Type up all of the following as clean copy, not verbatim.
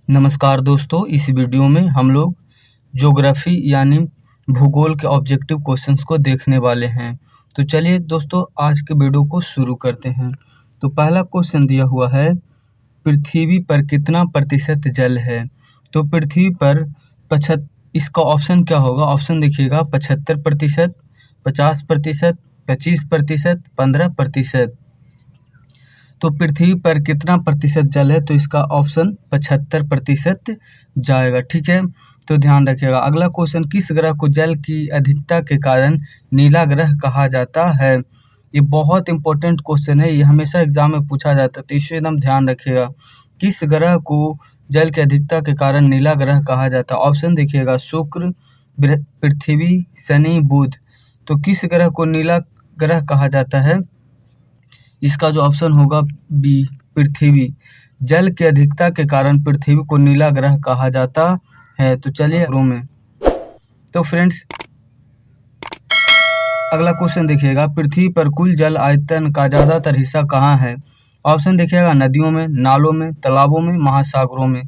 नमस्कार दोस्तों, इस वीडियो में हम लोग ज्योग्राफी यानी भूगोल के ऑब्जेक्टिव क्वेश्चंस को देखने वाले हैं। तो चलिए दोस्तों, आज के वीडियो को शुरू करते हैं। तो पहला क्वेश्चन दिया हुआ है, पृथ्वी पर कितना प्रतिशत जल है? तो पृथ्वी पर इसका ऑप्शन क्या होगा? ऑप्शन देखिएगा, 75%, 50%, 25%, 15%। तो पृथ्वी पर कितना प्रतिशत जल है? तो इसका ऑप्शन 75% जाएगा। ठीक है, तो ध्यान रखिएगा। अगला क्वेश्चन, किस ग्रह को जल की अधिकता के कारण नीला ग्रह कहा जाता है? ये बहुत इंपॉर्टेंट क्वेश्चन है, ये हमेशा एग्जाम में पूछा जाता है, तो इसे एकदम ध्यान रखिएगा। किस ग्रह को जल की अधिकता के कारण नीला ग्रह कहा जाता है? ऑप्शन देखिएगा, शुक्र, पृथ्वी, शनि, बुध। तो किस ग्रह को नीला ग्रह कहा जाता है? इसका जो ऑप्शन होगा बी, पृथ्वी। जल की अधिकता के कारण पृथ्वी को नीला ग्रह कहा जाता है। तो चलिए में तो फ्रेंड्स, अगला क्वेश्चन देखिएगा, पृथ्वी पर कुल जल आयतन का ज्यादातर हिस्सा कहाँ है? ऑप्शन देखिएगा, नदियों में, नालों में, तालाबों में, महासागरों में।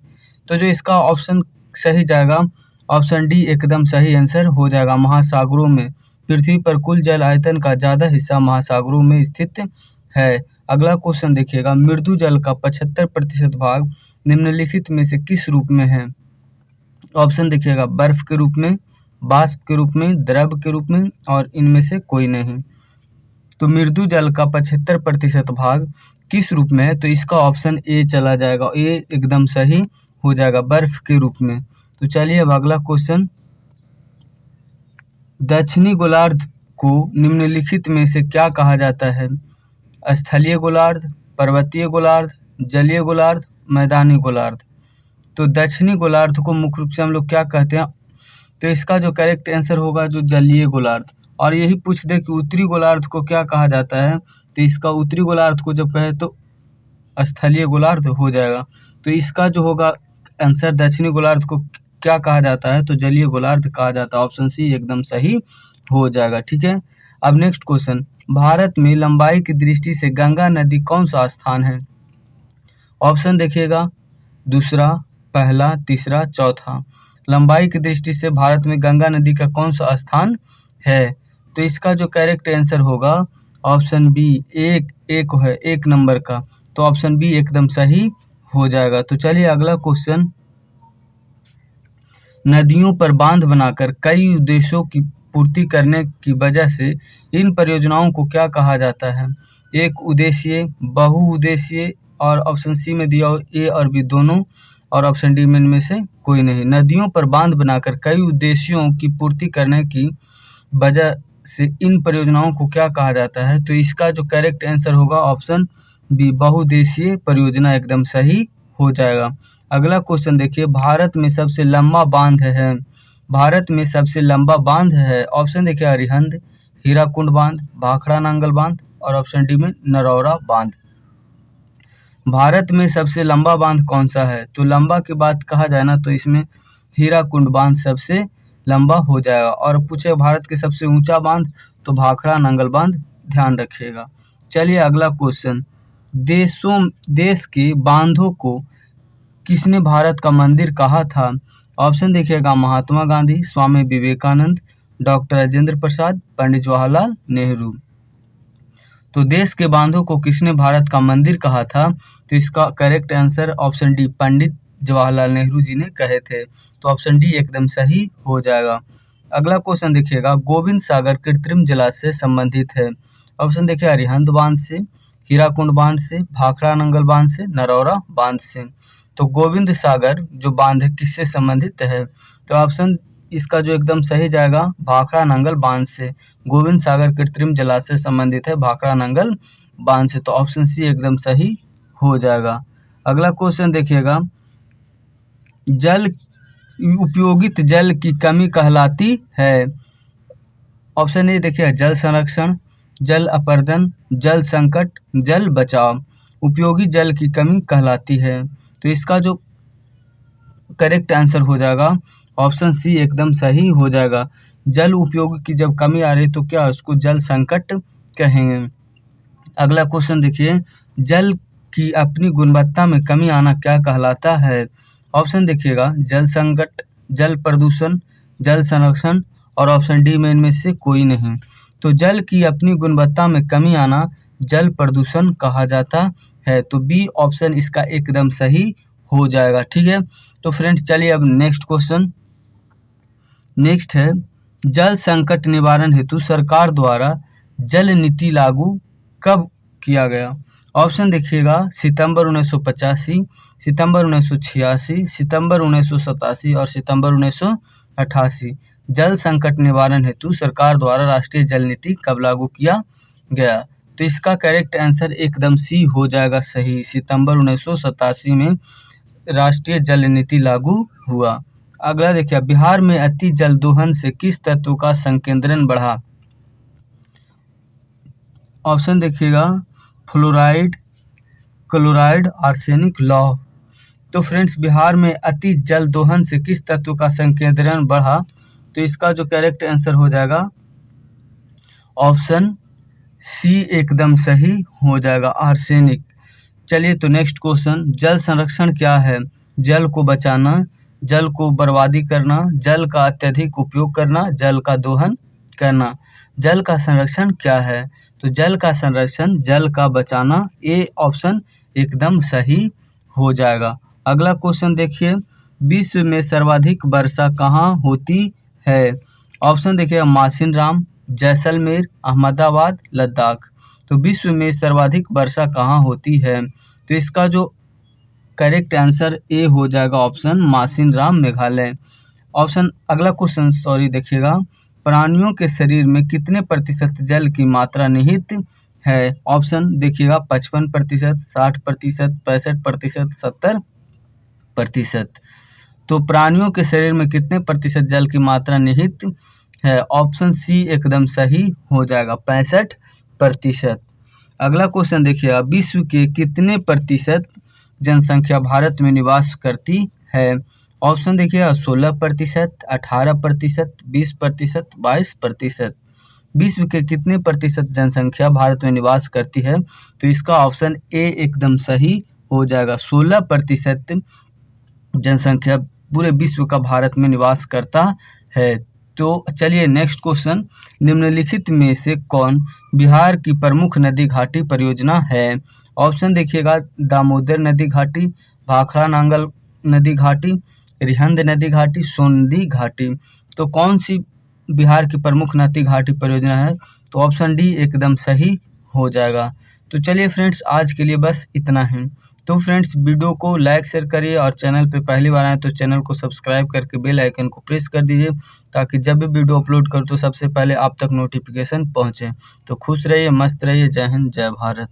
तो जो इसका ऑप्शन सही जाएगा, ऑप्शन डी एकदम सही आंसर हो जाएगा, महासागरों में। पृथ्वी पर कुल जल आयतन का ज्यादा हिस्सा महासागरों में स्थित है। अगला क्वेश्चन देखिएगा, मृदु जल का 75% भाग निम्नलिखित में से किस रूप में है? ऑप्शन देखिएगा, बर्फ के रूप में, वाष्प के रूप में, द्रव के रूप में, और इनमें से कोई नहीं। तो मृदु जल का 75% भाग किस रूप में है? तो इसका ऑप्शन ए चला जाएगा, ए एकदम सही हो जाएगा, बर्फ के रूप में। तो चलिए अब अगला क्वेश्चन, दक्षिणी गोलार्ध को निम्नलिखित में से क्या कहा जाता है? स्थलीय गोलार्ध, पर्वतीय गोलार्ध, जलीय गोलार्ध, मैदानी गोलार्ध। तो दक्षिणी गोलार्ध को मुख्य रूप से हम लोग क्या कहते हैं? तो इसका जो करेक्ट आंसर होगा जो जलीय गोलार्ध। और यही पूछ दे कि उत्तरी गोलार्ध को क्या कहा जाता है? तो इसका उत्तरी गोलार्ध को जब कहे तो स्थलीय गोलार्ध हो जाएगा। तो इसका जो होगा आंसर, दक्षिणी गोलार्ध को क्या कहा जाता है? तो जलीय गोलार्ध कहा जाता है। ऑप्शन सी एकदम सही हो जाएगा। ठीक है, अब नेक्स्ट क्वेश्चन, भारत में लंबाई की दृष्टि से गंगा नदी कौन सा स्थान है? ऑप्शन देखिएगा, दूसरा, पहला, तीसरा, चौथा। लंबाई की दृष्टि से भारत में गंगा नदी का कौन सा स्थान है? तो इसका जो करेक्ट आंसर होगा ऑप्शन बी, एक है, 1 नंबर का। तो ऑप्शन बी एकदम सही हो जाएगा। तो चलिए अगला क्वेश्चन, नदियों पर बांध बनाकर कई उद्देश्यों की पूर्ति करने की वजह से इन परियोजनाओं को क्या कहा जाता है? एक उद्देश्य, बहुउद्देशीय, और ऑप्शन सी में दिया ए और बी दोनों, और ऑप्शन डी में इनमें से कोई नहीं। नदियों पर बांध बनाकर कई उद्देश्यों की पूर्ति करने की वजह से इन परियोजनाओं को क्या कहा जाता है? तो इसका जो करेक्ट आंसर होगा ऑप्शन बी, बहुउद्देशीय परियोजना एकदम सही हो जाएगा। अगला क्वेश्चन देखिए, भारत में सबसे लंबा बांध है? भारत में सबसे लंबा बांध है, ऑप्शन देखिए, अरिहंत, हीराकुंड बांध, भाखड़ा नांगल बांध, और ऑप्शन डी में नरौरा बांध। भारत में सबसे लंबा बांध कौन सा है? तो लंबा की बात कहा जाए ना, तो इसमें हीराकुंड बांध सबसे लंबा हो जाएगा। और पूछे भारत के सबसे ऊंचा बांध, तो भाखड़ा नांगल बांध, ध्यान रखिएगा। चलिए अगला क्वेश्चन, देश के बांधों को किसने भारत का मंदिर कहा था? ऑप्शन देखिएगा, महात्मा गांधी, स्वामी विवेकानंद, डॉक्टर राजेंद्र प्रसाद, पंडित जवाहरलाल नेहरू। तो देश के बांधों को किसने भारत का मंदिर कहा था? तो इसका correct answer option D, Pandit Jawaharlal Nehru ji ने कहे थे। तो ऑप्शन डी एकदम सही हो जाएगा। अगला क्वेश्चन देखिएगा, गोविंद सागर कृत्रिम जलाशय संबंधित है? ऑप्शन देखिए, अरिहंत बांध से, हीराकुंड बांध से, भाखड़ा नंगल बांध से, नरौरा बांध से। तो गोविंद सागर जो बांध है किससे संबंधित है? तो ऑप्शन इसका जो एकदम सही जाएगा, भाखड़ा नंगल बांध से। गोविंद सागर कृत्रिम जलाशय संबंधित है भाखड़ा नंगल बांध से। तो ऑप्शन सी एकदम सही हो जाएगा। अगला क्वेश्चन देखिएगा, जल उपयोगित जल की कमी कहलाती है? ऑप्शन ए देखिए, जल संरक्षण, जल अपर्दन, जल संकट, जल बचाव। उपयोगी जल की कमी कहलाती है। तो इसका जो करेक्ट आंसर हो जाएगा ऑप्शन सी एकदम सही हो जाएगा। जल उपयोग की जब कमी आ रही तो क्या उसको जल संकट कहेंगे। अगला क्वेश्चन देखिए, जल की अपनी गुणवत्ता में कमी आना क्या कहलाता है? ऑप्शन देखिएगा जल संकट, जल प्रदूषण, जल संरक्षण और ऑप्शन डी में इनमें से कोई नहीं। तो जल की अपनी गुणवत्ता में कमी आना जल प्रदूषण कहा जाता है। तो बी ऑप्शन इसका एकदम सही हो जाएगा। ठीक है, तो फ्रेंड्स चलिए अब नेक्स्ट क्वेश्चन। नेक्स्ट है, जल संकट निवारण हेतु सरकार द्वारा जल नीति लागू कब किया गया? ऑप्शन देखिएगा सितंबर 1985, सितंबर 1986, सितंबर 1987 और सितंबर 1988। जल संकट निवारण हेतु सरकार द्वारा राष्ट्रीय जल नीति कब लागू किया गया? तो इसका करेक्ट आंसर एकदम सी हो जाएगा सही। सितंबर 1987 में राष्ट्रीय जल नीति लागू हुआ। अगला देखिए, बिहार में अति जल दोहन से किस तत्व का संकेंद्रण बढ़ा? ऑप्शन देखिएगा फ्लोराइड, क्लोराइड, आर्सेनिक, लौह। तो फ्रेंड्स बिहार में अति जल दोहन से किस तत्व का संकेंद्रण बढ़ा? तो इसका जो करेक्ट आंसर हो जाएगा ऑप्शन सी एकदम सही हो जाएगा, आर्सेनिक। चलिए तो नेक्स्ट क्वेश्चन, जल संरक्षण क्या है? जल को बचाना, जल को बर्बादी करना, जल का अत्यधिक उपयोग करना, जल का दोहन करना। जल का संरक्षण क्या है? तो जल का संरक्षण, जल का बचाना, ए ऑप्शन एकदम सही हो जाएगा। अगला क्वेश्चन देखिए, विश्व में सर्वाधिक वर्षा कहाँ होती है? ऑप्शन देखिए मासिनराम, जैसलमेर, अहमदाबाद, लद्दाख। तो विश्व में सर्वाधिक वर्षा कहाँ होती है? तो इसका जो करेक्ट आंसर ए हो जाएगा ऑप्शन मासिनराम, मेघालय। ऑप्शन अगला क्वेश्चन देखिएगा, प्राणियों के शरीर में कितने प्रतिशत जल की मात्रा निहित है? ऑप्शन देखिएगा 55%, 60%, 65%, 70%। तो प्राणियों के शरीर में कितने प्रतिशत जल की मात्रा निहित है? ऑप्शन सी एकदम सही हो जाएगा, 65%। अगला क्वेश्चन देखिएगा, विश्व के कितने प्रतिशत जनसंख्या भारत में निवास करती है? ऑप्शन देखिएगा 16%, 18%, 20%, 22%। विश्व के कितने प्रतिशत जनसंख्या भारत में निवास करती है? तो इसका ऑप्शन ए एकदम सही हो जाएगा, 16% जनसंख्या पूरे विश्व का भारत में निवास करता है। तो चलिए नेक्स्ट क्वेश्चन, निम्नलिखित में से कौन बिहार की प्रमुख नदी घाटी परियोजना है? ऑप्शन देखिएगा दामोदर नदी घाटी, भाखड़ा नांगल नदी घाटी, रिहंद नदी घाटी, सोंदी घाटी। तो कौन सी बिहार की प्रमुख नदी घाटी परियोजना है? तो ऑप्शन डी एकदम सही हो जाएगा। तो चलिए फ्रेंड्स आज के लिए बस इतना ही। तो फ्रेंड्स वीडियो को लाइक शेयर करिए और चैनल पे पहली बार आए तो चैनल को सब्सक्राइब करके बेल आइकन को प्रेस कर दीजिए ताकि जब भी वीडियो अपलोड करूँ तो सबसे पहले आप तक नोटिफिकेशन पहुँचे। तो खुश रहिए, मस्त रहिए, जय हिंद, जय भारत।